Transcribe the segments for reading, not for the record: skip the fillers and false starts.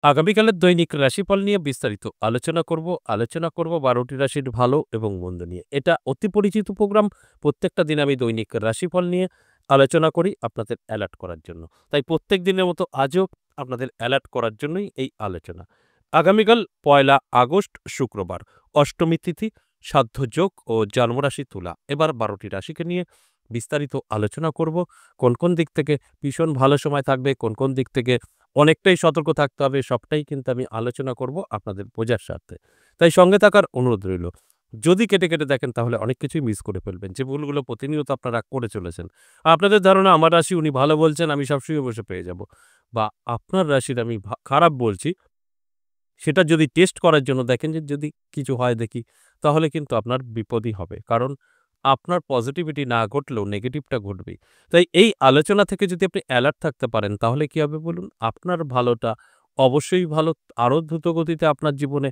আগামীকালের দৈনিক রাশিফল নিয়ে বিস্তারিত আলোচনা করব ১২টি রাশির ভালো এবং মন্দ নিয়ে। এটা অতি পরিচিত প্রোগ্রাম। প্রত্যেকটা দিন আমি দৈনিক রাশিফল নিয়ে আলোচনা করি আপনাদের অ্যালার্ট করার জন্য। তাই প্রত্যেক দিনের মতো আজও আপনাদের অ্যালার্ট করার জন্যই এই আলোচনা। আগামীকাল ১লা আগস্ট শুক্রবার, অষ্টমী তিথি, সাধ্য যোগ ও জন্মরাশি তুলা। এবার ১২টি রাশিকে নিয়ে বিস্তারিত আলোচনা করব। কোন কোন দিক থেকে ভীষণ ভালো সময় থাকবে, কোন কোন দিক থেকে অনেকটাই সতর্ক থাকতে হবে, সবটাই কিন্তু আমি আলোচনা করব আপনাদের বোঝার স্বার্থে। তাই সঙ্গে থাকার অনুরোধ রইল। যদি কেটে দেখেন তাহলে অনেক কিছুই মিস করে ফেলবেন, যে ভুলগুলো প্রতিনিয়ত আপনারা করে চলেছেন। আপনাদের ধারণা আমার রাশি উনি ভালো বলছেন, আমি সবসময় বসে পেয়ে যাব, বা আপনার রাশির আমি খারাপ বলছি, সেটা যদি টেস্ট করার জন্য দেখেন যে যদি কিছু হয় দেখি, তাহলে কিন্তু আপনার বিপদই হবে। কারণ আপনার পজিটিভিটি না ঘটলেও নেগেটিভটা ঘটবেই। তাই এই আলোচনা থেকে যদি আপনি অ্যালার্ট থাকতে পারেন তাহলে কি হবে বলুন? আপনার ভালোটা অবশ্যই ভালো আরো দ্রুত গতিতে আপনার জীবনে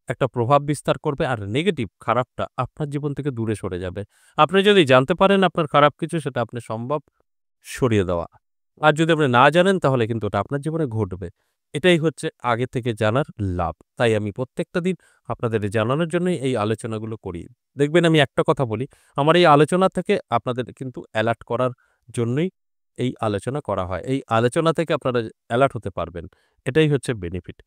একটা প্রভাব বিস্তার করবে, আর নেগেটিভ খারাপটা আপনার জীবন থেকে দূরে সরে যাবে। আপনি যদি জানতে পারেন আপনার খারাপ কিছু, সেটা আপনি সম্ভব সরিয়ে দেওয়া। আর যদি আপনি না জানেন তাহলে কিন্তু ওটা আপনার জীবনে ঘটবে। এটাই হচ্ছে আগে থেকে জানার লাভ। তাই আমি প্রত্যেকটা দিন আপনাদের জানানোর জন্যই এই আলোচনাগুলো করি। দেখবেন আমি একটা কথা বলি, আমার এই আলোচনা থেকে আপনাদের কিন্তু অ্যালার্ট করার জন্যই এই আলোচনা করা হয়। এই আলোচনা থেকে আপনারা অ্যালার্ট হতে পারবেন। এটাই হচ্ছে বেনিফিট।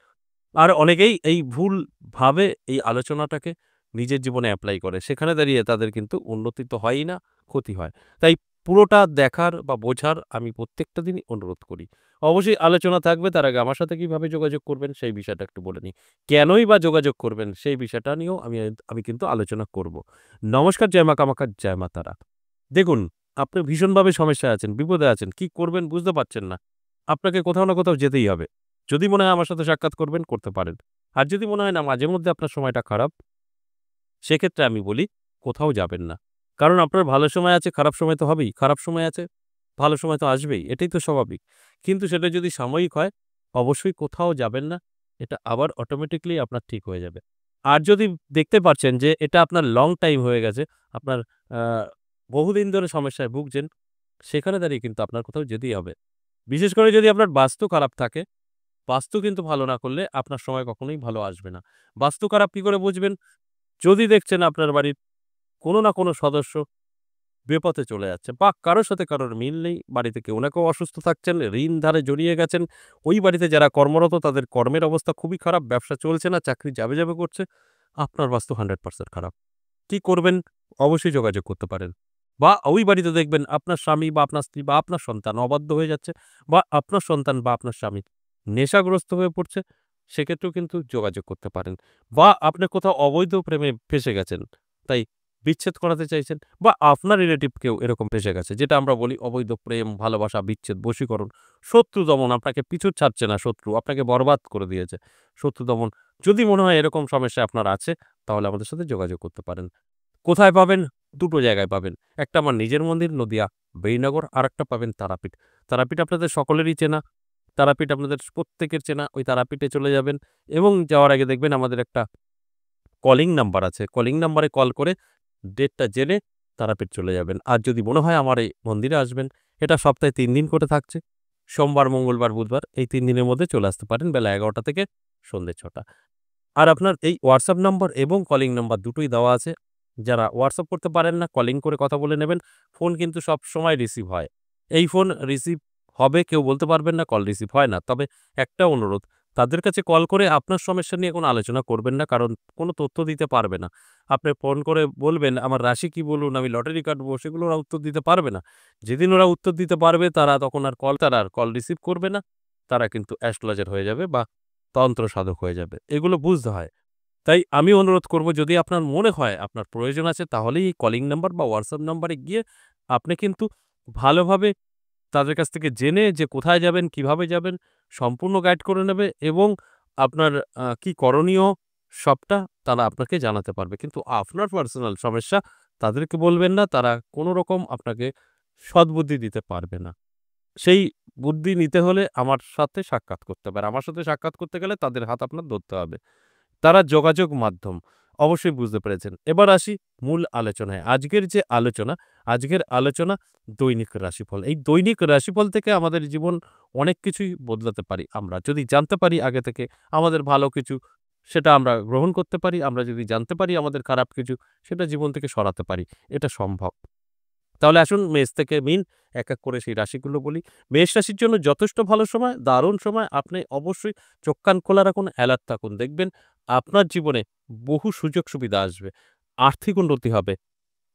আর অনেকেই এই ভুলভাবে এই আলোচনাটাকে নিজের জীবনে এপ্লাই করে। সেখানে দাঁড়িয়ে তাদের কিন্তু উন্নতি তো হয়ই না, ক্ষতি হয়। তাই পুরোটা দেখার বা বোঝার আমি প্রত্যেকটা দিনই অনুরোধ করি। অবশ্যই আলোচনা থাকবে, তার আগে আমার সাথে কিভাবে যোগাযোগ করবেন সেই বিষয়টা একটু বলে নিই। কেনই বা যোগাযোগ করবেন সেই বিষয়টা নিয়েও আমি কিন্তু আলোচনা করব। নমস্কার, জয় মা কামাখ্যা, জয় মা তারা। দেখুন, আপনি ভীষণভাবে সমস্যায় আছেন, বিপদে আছেন। কি করবেন বুঝতে পারছেন না। আপনাকে কোথাও না কোথাও যেতেই হবে। যদি মনে হয় আমার সাথে সাক্ষাৎ করবেন, করতে পারেন। আর যদি মনে হয় না মাঝে মধ্যে আপনার সময়টা খারাপ, সেক্ষেত্রে আমি বলি কোথাও যাবেন না। কারণ আপনার ভালো সময় আছে, খারাপ সময় তো হবেই। খারাপ সময় আছে, ভালো সময় তো আসবেই। এটাই তো স্বাভাবিক। কিন্তু সেটা যদি সাময়িক হয়, অবশ্যই কোথাও যাবেন না। এটা আবার অটোমেটিক্যালি আপনার ঠিক হয়ে যাবে। আর যদি দেখতে পাচ্ছেন যে এটা আপনার লং টাইম হয়ে গেছে, আপনার আ বহুদিন ধরে সমস্যায় ভুগছেন, সেখানে দাঁড়িয়ে কিন্তু আপনার কোথাও যেতেই হবে। বিশেষ করে যদি আপনার বাস্তু খারাপ থাকে, বাস্তু কিন্তু ভালো না করলে আপনার সময় কখনোই ভালো আসবে না। বাস্তু খারাপ কি করে বুঝবেন? যদি দেখছেন আপনার বাড়ির কোনো না কোনো সদস্য বিপথে চলে যাচ্ছে, বা কারো সাথে কারোর মিল নেই, বাড়িতে কেউ না কেউ অসুস্থ থাকছেন, ঋণ ধারে জড়িয়ে গেছেন, ওই বাড়িতে যারা কর্মরত তাদের কর্মের অবস্থা খুবই খারাপ, ব্যবসা চলছে না, চাকরি যাবে করছে, আপনার বাস্তু 100% খারাপ। কি করবেন? অবশ্যই যোগাযোগ করতে পারেন। বা ওই বাড়িতে দেখবেন আপনার স্বামী বা আপনার স্ত্রী বা আপনার সন্তান অবাধ্য হয়ে যাচ্ছে, বা আপনার সন্তান বা আপনার স্বামী নেশাগ্রস্ত হয়ে পড়ছে, সেক্ষেত্রেও কিন্তু যোগাযোগ করতে পারেন। বা আপনি কোথাও অবৈধ প্রেমে ফেঁসে গেছেন, তাই বিচ্ছেদ করাতে চাইছেন, বা আপনার রিলেটিভ কেউ এরকম ফেঁসে গেছে, যেটা আমরা বলি অবৈধ প্রেম, ভালোবাসা, বিচ্ছেদ, বশীকরণ, শত্রু দমন, আপনাকে পিছু ছাড়ছে না শত্রু, আপনাকে বরবাদ করে দিয়েছে, শত্রু দমন। যদি মনে হয় এরকম সমস্যা আপনার আছে, তাহলে আমাদের সাথে যোগাযোগ করতে পারেন। কোথায় পাবেন? দুটো জায়গায় পাবেন। একটা আমার নিজের মন্দির নদিয়া বেইনগর, আরেকটা পাবেন তারাপীঠ। তারাপীঠ আপনাদের সকলেরই চেনা। তারাপীঠ আপনাদের প্রত্যেকের চেনা। ওই তারাপীঠে চলে যাবেন এবং যাওয়ার আগে দেখবেন আমাদের একটা কলিং নাম্বার আছে। কলিং নাম্বারে কল করে ডেটটা জেনে তারাপীঠ চলে যাবেন। আর যদি মনে হয় আমার এই মন্দিরে আসবেন, এটা সপ্তাহে ৩ দিন করে থাকছে। সোমবার, মঙ্গলবার, বুধবার, এই ৩ দিনের মধ্যে চলে আসতে পারেন বেলা ১১টা থেকে সন্ধ্যে ৬টা। আর আপনার এই WhatsApp নাম্বার এবং কলিং নাম্বার দুটোই দেওয়া আছে। যারা WhatsApp করতে পারেন না, কলিং করে কথা বলে নেবেন। ফোন কিন্তু সবসময় রিসিভ হয়। এই ফোন রিসিভ হবে কেউ বলতে পারবেন না, কল রিসিভ হয় না। তবে একটা অনুরোধ, তাদের কাছে কল করে আপনার সমস্যা নিয়ে কোনো আলোচনা করবেন না। কারণ কোনো তথ্য দিতে পারবে না। আপনি ফোন করে বলবেন, "আমার রাশি কি বলুন, আমি লটারি কাটবো।" সেগুলো ওরা উত্তর দিতে পারবে না। যেদিন ওরা উত্তর দিতে পারবে তারা তখন আর কল রিসিভ করবে না। তারা কিন্তু অ্যাস্ট্রোলজার হয়ে যাবে বা তন্ত্র সাধক হয়ে যাবে। এগুলো বুঝতে হয়। তাই আমি অনুরোধ করব, যদি আপনার মনে হয় আপনার প্রয়োজন আছে, তাহলেই এই কলিং নাম্বার বা WhatsApp নাম্বারে গিয়ে আপনি কিন্তু ভালোভাবে তাদের কাছ থেকে জেনে যে কোথায় যাবেন, কিভাবে যাবেন, সম্পূর্ণ গাইড করে নেবে এবং আপনার কি করণীয় সবটা তারা আপনাকে জানাতে পারবে। কিন্তু আপনার পার্সোনাল সমস্যা তাদেরকে বলবেন না। তারা কোনো রকম আপনাকে সদ্বুদ্ধি দিতে পারবে না। সেই বুদ্ধি নিতে হলে আমার সাথে সাক্ষাৎ করতে হবে। আর আমার সাথে সাক্ষাৎ করতে গেলে তাদের হাত আপনার ধরতে হবে। তারা যোগাযোগ মাধ্যম। অবশ্যই বুঝতে পেরেছেন। এবার আসি মূল আলোচনায়। আজকের আলোচনা দৈনিক রাশিফল। এই দৈনিক রাশিফল থেকে আমাদের জীবন অনেক কিছুই বদলাতে পারি আমরা। যদি জানতে পারি আগে থেকে আমাদের ভালো কিছু, সেটা আমরা গ্রহণ করতে পারি। আমরা যদি জানতে পারি আমাদের খারাপ কিছু, সেটা জীবন থেকে সরাতে পারি। এটা সম্ভব। তাহলে আসুন মেষ থেকে মিন এক, এক করে সেই রাশিগুলো বলি। মেষ রাশির জন্য যথেষ্ট ভালো সময়, দারুণ সময়। আপনি অবশ্যই চোখ কান খোলা রাখুন, অ্যালার্ট থাকুন। দেখবেন আপনার জীবনে বহু সুযোগ সুবিধা আসবে। আর্থিক উন্নতি হবে।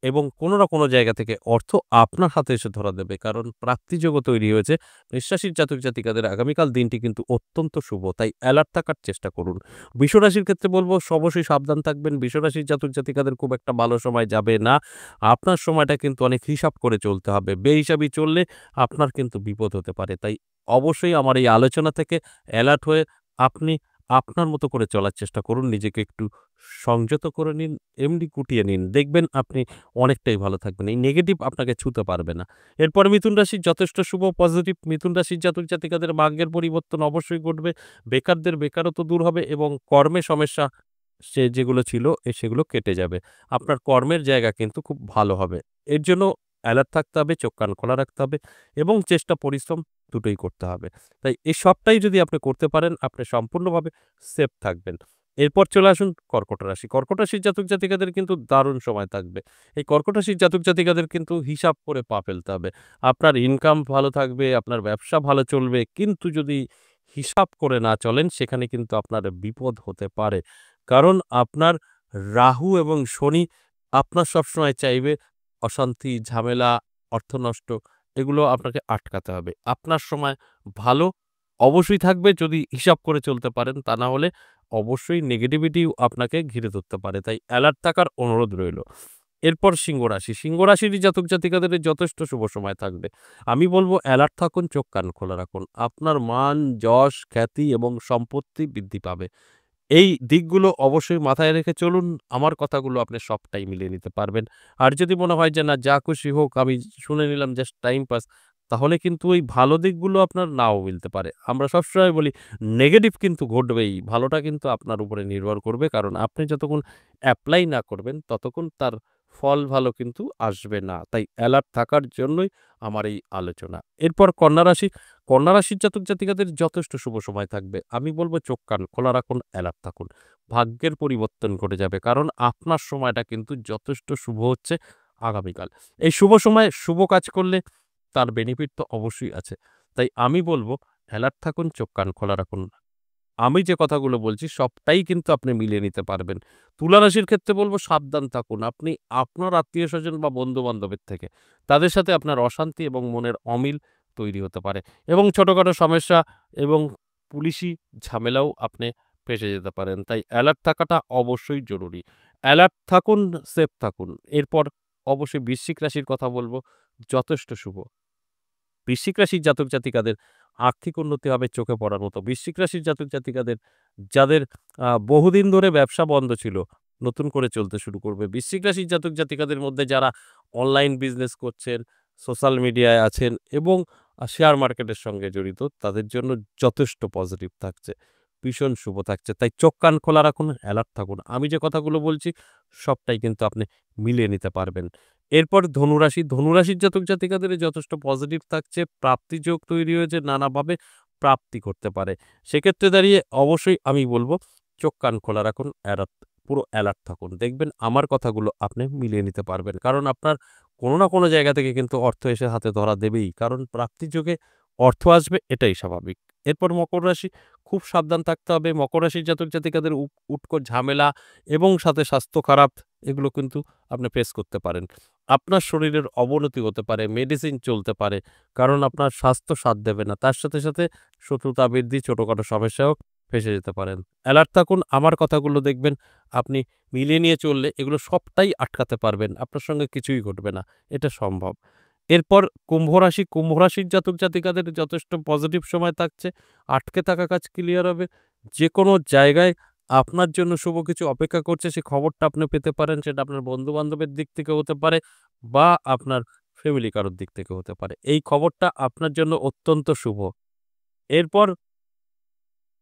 এবং কোনো না কোনো জায়গা থেকে অর্থ আপনার হাতে এসে ধরা দেবে। কারণ প্রাপ্তিযোগও তৈরি হয়েছে। বৃশ্চিক জাতক-জাতিকাদের আগামীকাল দিনটি কিন্তু অত্যন্ত শুভ। তাই অ্যালার্ট থাকার চেষ্টা করুন। বৃষরাশির ক্ষেত্রে বলব অবশ্যই সাবধান থাকবেন। বৃষরাশির জাতক-জাতিকাদের খুব একটা ভালো সময় যাবে না। আপনার সময়টা কিন্তু অনেক হিসাব করে চলতে হবে। বেহিসাবি চললে আপনার কিন্তু বিপদ হতে পারে। তাই অবশ্যই আমার এই আলোচনা থেকে অ্যালার্ট হয়ে আপনি আপনার মতো করে চলার চেষ্টা করুন। নিজেকে একটু সংযত করে নিন, এমনি গুটিয়ে নিন। দেখবেন আপনি অনেকটাই ভালো থাকবেন। এই নেগেটিভ আপনাকে ছুঁতে পারবে না। এরপরে মিথুন রাশি যথেষ্ট শুভ পজিটিভ। মিথুন রাশির জাতক-জাতিকাদের ভাগ্যের পরিবর্তন অবশ্যই ঘটবে। বেকারদের বেকারত্ব দূর হবে এবং কর্মে সমস্যা যেগুলো ছিল সেগুলো কেটে যাবে। আপনার কর্মের জায়গা কিন্তু খুব ভালো হবে। এর জন্য অ্যালার্ট থাকতে হবে, চোখ কান খোলা রাখতে হবে এবং চেষ্টা পরিশ্রম দুটোই করতে হবে। তাই এই সবটাই যদি আপনি করতে পারেন, আপনি সম্পূর্ণভাবে সেফ থাকবেন। এরপর চলে আসুন কর্কট রাশি। কর্কট রাশির জাতক-জাতিকাদের কিন্তু দারুণ সময় থাকবে। এই কর্কট রাশির জাতক-জাতিকাদের কিন্তু হিসাব করে পা ফেলতে হবে। আপনার ইনকাম ভালো থাকবে, আপনার ব্যবসা ভালো চলবে। কিন্তু যদি হিসাব করে না চলেন, সেখানে কিন্তু আপনার বিপদ হতে পারে। কারণ আপনার রাহু এবং শনি আপনার সবসময় চাইবে অশান্তি, ঝামেলা, অর্থনষ্ট এগুলো আপনাকে আটকাতে হবে। আপনার সময় ভালো অবশ্যই থাকবে যদি হিসাব করে চলতে পারেন। তা না হলে অবশ্যই নেগেটিভিটিও আপনাকে ঘিরে ধরতে পারে। তাই অ্যালার্ট থাকার অনুরোধ রইল। এরপর সিংহ রাশি। সিংহ রাশিরই জাতক-জাতিকাদের যথেষ্ট শুভ সময় থাকবে। আমি বলব অ্যালার্ট থাকুন, চোখ কান খোলা রাখুন। আপনার মান, যশ, খ্যাতি এবং সম্পত্তি বৃদ্ধি পাবে। এই দিকগুলো অবশ্যই মাথায় রেখে চলুন। আমার কথাগুলো আপনি সবটাই মিলিয়ে নিতে পারবেন। আর যদি মনে হয় যে না যা খুশি হোক আমি শুনে নিলাম জাস্ট টাইম পাস, তাহলে কিন্তু ওই ভালো দিকগুলো আপনার নাও মিলতে পারে। আমরা সবসময় বলি নেগেটিভ কিন্তু ঘটবেই। ভালোটা কিন্তু আপনার উপরে নির্ভর করবে। কারণ আপনি যতক্ষণ এপ্লাই না করবেন ততক্ষণ তার ফল ভালো কিন্তু আসবে না। তাই অ্যালার্ট থাকার জন্যই আমার এই আলোচনা। এরপর কন্যা রাশি। কন্যা রাশির জাতক-জাতিকাদের যথেষ্ট শুভ সময় থাকবে। আমি বলব চোখ কান খোলা রাখুন, অ্যালার্ট থাকুন। ভাগ্যের পরিবর্তন ঘটে যাবে। কারণ আপনার সময়টা কিন্তু যথেষ্ট শুভ হচ্ছে আগামীকাল। এই শুভ সময়ে শুভ কাজ করলে তার বেনিফিট তো অবশ্যই আছে। তাই আমি বলব অ্যালার্ট থাকুন, চোখ কান খোলা রাখুন। আমি যে কথাগুলো বলছি সবটাই কিন্তু আপনি মিলিয়ে নিতে পারবেন। তুলা রাশির ক্ষেত্রে বলব সাবধান থাকুন। আপনি আপনার আত্মীয়স্বজন বা বন্ধু-বান্ধবের থেকে তাদের সাথে আপনার অশান্তি এবং মনের অমিল তৈরি হতে পারে এবং ছোটখাটো সমস্যা এবং পুলিশি ঝামেলাও আপনি ফেঁসে যেতে পারেন। তাই অ্যালার্ট থাকাটা অবশ্যই জরুরি। অ্যালার্ট থাকুন, সেফ থাকুন। এরপর অবশ্যই বৃশ্চিক রাশির কথা বলব, যথেষ্ট শুভ। বৃশ্চিক রাশির জাতক-জাতিকাদের আর্থিক উন্নতি হবে চোখে পড়ার মতো। বৃশ্চিক রাশির জাতক-জাতিকাদের যাদের বহুদিন ধরে ব্যবসা বন্ধ ছিল, নতুন করে চলতে শুরু করবে। বৃশ্চিক রাশির জাতক-জাতিকাদের মধ্যে যারা অনলাইন বিজনেস করছেন, সোশ্যাল মিডিয়ায় আছেন এবং শেয়ার মার্কেটের সঙ্গে জড়িত, তাদের জন্য যথেষ্ট পজিটিভ থাকছে। ভীষণ শুভ থাকছে। তাই চোখ কান খোলা রাখুন, অ্যালার্ট থাকুন। আমি যে কথাগুলো বলছি সবটাই কিন্তু আপনি মিলিয়ে নিতে পারবেন। এরপর ধনুরাশি। ধনুরাশির জাতক-জাতিকাদের যথেষ্ট পজিটিভ থাকছে। প্রাপ্তিযোগ তৈরি হয়েছে, নানাভাবে প্রাপ্তি করতে পারে। সেক্ষেত্রে দাঁড়িয়ে অবশ্যই আমি বলব চোখ কান খোলা রাখুন, পুরো অ্যালার্ট থাকুন। দেখবেন আমার কথাগুলো আপনি মিলিয়ে নিতে পারবেন। কারণ আপনার কোনো না কোনো জায়গা থেকে কিন্তু অর্থ এসে হাতে ধরা দেবেই। কারণ প্রাপ্তিযোগে অর্থ আসবে এটাই স্বাভাবিক। এরপর মকর রাশি। খুব সাবধান থাকতে হবে। মকর রাশির জাতক-জাতিকাদের উটকো ঝামেলা এবং সাথে স্বাস্থ্য খারাপ এগুলো কিন্তু আপনি ফেস করতে পারেন। আপনার শরীরের অবনতি হতে পারে, মেডিসিন চলতে পারে। কারণ আপনার স্বাস্থ্য সাথ দেবে না। তার সাথে, সাথে শত্রুতা বৃদ্ধি, ছোটখাটো সমস্যায়ও ফেঁসে যেতে পারেন। অ্যালার্ট থাকুন। আমার কথাগুলো দেখবেন আপনি মিলিয়ে নিয়ে চললে এগুলো সবটাই আটকাতে পারবেন। আপনার সঙ্গে কিছুই ঘটবে না। এটা সম্ভব। এরপর কুম্ভ রাশি। কুম্ভ রাশির জাতক-জাতিকাদের যথেষ্ট পজিটিভ সময় থাকছে। আটকে থাকা কাজ ক্লিয়ার হবে। যেকোনো জায়গায় আপনার জন্য শুভ কিছু অপেক্ষা করছে সে খবরটা আপনি পেতে পারেন। সেটা আপনার বন্ধু-বান্ধবের দিক থেকে হতে পারে বা আপনার ফ্যামিলি কারোর দিক থেকে হতে পারে। এই খবরটা আপনার জন্য অত্যন্ত শুভ। এরপর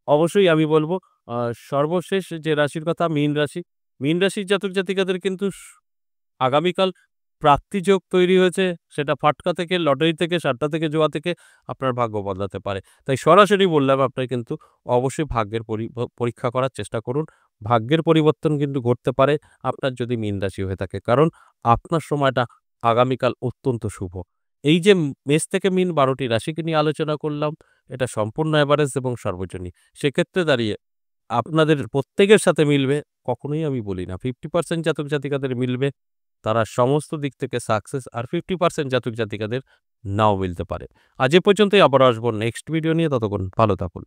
অবশ্যই আমি বলব আ সর্বশেষ যে রাশির কথা মীন রাশি। মীন রাশির জাতক জাতিকাদের কিন্তু আগামীকাল প্রাপ্তিযোগ তৈরি হয়েছে, সেটা ফাটকা থেকে, লটারি থেকে, সাট্টা থেকে, জুয়া থেকে আপনার ভাগ্য বদলাতে পারে। তাই সরাসরি বললাম আপনার কিন্তু অবশ্যই ভাগ্যের পরীক্ষা করার চেষ্টা করুন। ভাগ্যের পরিবর্তন কিন্তু ঘটতে পারে আপনার যদি মীন রাশি হয়ে থাকে। কারণ আপনার সময়টা আগামীকাল অত্যন্ত শুভ। এই যে মেষ থেকে মীন ১২ টি রাশিকে নিয়ে আলোচনা করলাম, এটা সম্পূর্ণ এভারেজ এবং সর্বজনীন। সেক্ষেত্রে দাঁড়িয়ে আপনাদের প্রত্যেকের সাথে মিলবে কখনোই আমি বলি না। 50% জাতক জাতিকাদের মিলবে, তারা সমস্ত দিক থেকে সাকসেস, আর 50% জাতক জাতিকাদের নাও মিলতে পারে। আজ এ পর্যন্তই, আবারও আসবো নেক্সট ভিডিও নিয়ে। ততক্ষণ ভালো থাকুন।